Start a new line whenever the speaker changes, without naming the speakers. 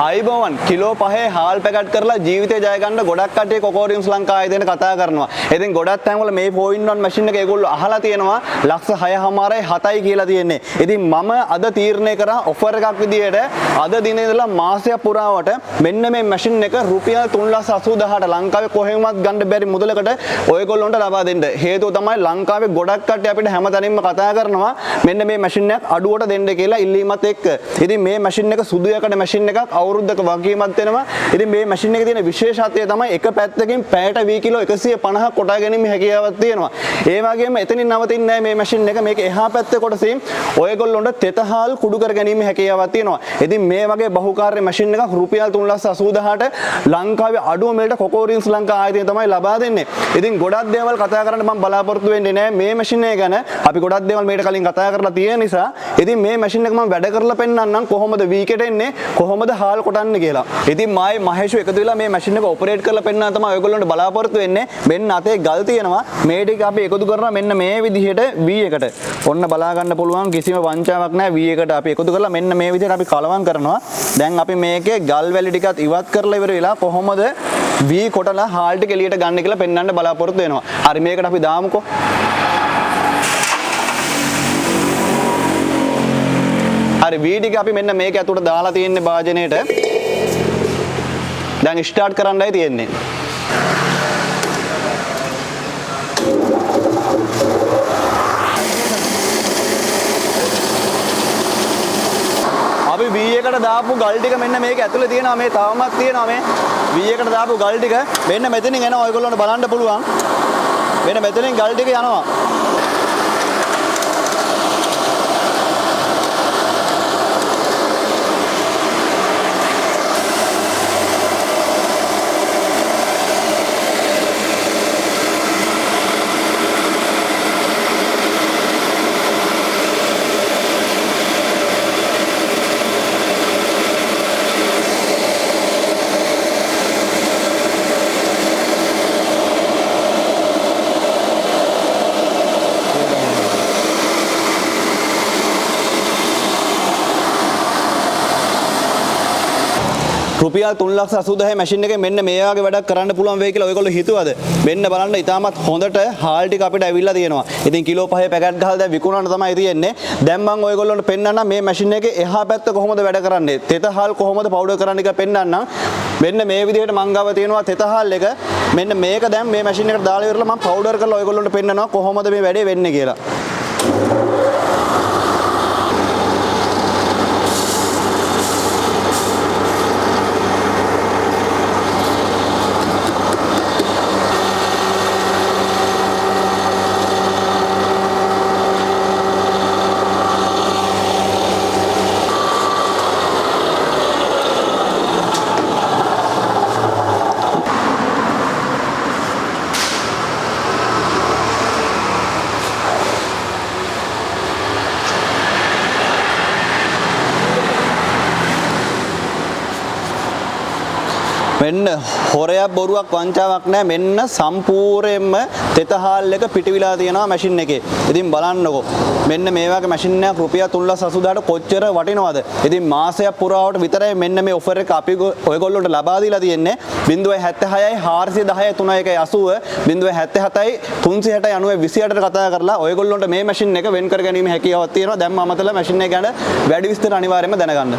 අයිබෝවන් කිලෝ 5 හාල් පැකට් කරලා ජීවිතේ ජය ගන්න ගොඩක් කට්ටිය කොකෝරියම්ස් ලංකාවේ දෙන කතා කරනවා. ඉතින් ගොඩක් තැන්වල මේ 4-in-1 මැෂින් එක ඒගොල්ලෝ අහලා තියෙනවා ලක්ෂ 6.5යි 7යි කියලා තියෙන්නේ. ඉතින් මම අද තීරණය කරා ඔෆර් එකක් විදියට අද දිනේ ඉඳලා මාසයක් පුරාවට මෙන්න මේ මැෂින් එක රුපියල් 3,80,000ට ලංකාවේ කොහෙන්වත් ගන්න බැරි මුදලකට ඔයගොල්ලොන්ට ලබා දෙන්න. හේතුව තමයි ලංකාවේ ගොඩක් කට්ටිය අපිට හැමතැනින්ම කතා කරනවා මෙන්න මේ මැෂින් එකක් අඩුවට දෙන්න කියලා ඉල්ලීමත් එක්ක. ඉතින් මේ මැෂින් එක සුදු යකඩ මැෂින් එකක් අවුරුද්දක වගකීමක් දෙනවා. ඉතින් මේ මැෂින් එකේ තියෙන විශේෂත්වය තමයි එක පැත්තකින් පැයට V කිලෝ 150ක් කොටා ගැනීම හැකියාවක් තියෙනවා. ඒ වගේම එතනින් නවතින්නේ නැහැ මේ මැෂින් එක. මේක එහා පැත්තේ කොටසින් ඔයගොල්ලොන්ට තෙතහාල් කුඩු කර ගැනීම හැකියාවක් තියෙනවා. ඉතින් මේ වගේ බහුකාර්ය මැෂින් එකක් රුපියල් 3,80,000ට ලංකාවේ අඩුම මිලට කොකෝරියම්ස් ලංකා ආයතනය තමයි ලබා දෙන්නේ. ඉතින් ගොඩක් දේවල් කතා කරන්න මම බලාපොරොත්තු වෙන්නේ නැහැ මේ මැෂින් එක ගැන. අපි ගොඩක් දේවල් මේකට කලින් කතා කරලා තියෙන නිසා ඉතින් මේ මැෂින් එක මම වැඩ කරලා පෙන්නන්නම් කොහොමද V කෙට එන්නේ කොහොමද හාල් කොටන්නේ කියලා. ඉතින් මායි මහේෂු එකතු වෙලා මේ මැෂින් එක ඔපරේට් කරලා පෙන්නන තමයි ඔයගොල්ලන්ට බලාපොරොත්තු වෙන්නේ. මෙන්න අතේ ගල් තියෙනවා. මේ ටික අපි එකතු කරනවා මෙන්න මේ විදිහට V එකට. ඔන්න බලා ගන්න පුළුවන් කිසිම වංචාවක් නැහැ V එකට අපි එකතු කරලා මෙන්න මේ විදිහට අපි කලවම් කරනවා. දැන් අපි මේකේ ගල් වැලි ටිකත් ඉවත් කරලා ඉවර වෙලා කොහොමද V කොටලා හාල් ටික එළියට ගන්න කියලා පෙන්වන්න බලාපොරොත්තු වෙනවා. හරි මේකට අපි දාමුකෝ. හරි V ටික අපි මෙන්න මේක ඇතුළට දාලා තියෙන්නේ භාජනයේට. දැන් ස්ටාර්ට් කරන්නයි තියෙන්නේ. අපි V එකට දාපු ගල් ටික මෙන්න මේක ඇතුලේ තියෙනවා. මේ තවමත් තියෙනවා මේ V එකට දාපු ගල් ටික මෙන්න මෙතනින් එනවා. ඔයගොල්ලන්ට බලන්න පුළුවන්. මෙන්න මෙතනින් ගල් ටික යනවා. රුපියල් 3,80,000 මැෂින් එකේ මෙන්න මේ වගේ වැඩක් කරන්න පුළුවන් වෙයි කියලා ඔයගොල්ලෝ හිතුවද? මෙන්න බලන්න ඉතාමත් හොඳට හාල් ටික අපිට ඇවිල්ලා තියෙනවා. ඉතින් කිලෝ 5 පැකට් ගහලා දැන් විකුණන්න තමයි තියෙන්නේ. දැන් මම ඔයගොල්ලන්ට පෙන්නන්නම් මේ මැෂින් එකේ එහා පැත්ත කොහොමද වැඩ කරන්නේ. තෙත හාල් කොහොමද පවුඩර් කරන්නේ කියලා පෙන්නන්නම්. මෙන්න මේ විදිහට මං ගාව තියෙනවා තෙත හාල් එක. මෙන්න මේක දැන් මේ මැෂින් එකට දාලා ඉවරලා මම පවුඩර් කරලා ඔයගොල්ලන්ට පෙන්නනවා කොහොමද මේ වැඩේ වෙන්නේ කියලා. මෙන්න හොරයක් බොරුවක් වංචාවක් නැහැ. මෙන්න සම්පූර්ණයෙන්ම තෙත හාල් එක පිටිවිලා තියෙනවා මැෂින් එකේ. ඉතින් බලන්නකෝ. මෙන්න මේ වගේ මැෂින් එකක් රුපියල් 3,80,000ට කොච්චර වටිනවද? ඉතින් මාසයක් පුරාවට විතරයි මෙන්න මේ ඔෆර් එක අපි ඔයගොල්ලොන්ට ලබා දීලා තියෙන්නේ. 076යි 410යි 3180 077යි 360යි 90 28ට කතා කරලා ඔයගොල්ලොන්ට මේ මැෂින් එක වෙන් කර ගැනීම හැකියාවක් තියෙනවා. දැන් මම අමතලා මැෂින් එක ගැන වැඩි විස්තර අනිවාර්යයෙන්ම දැනගන්න.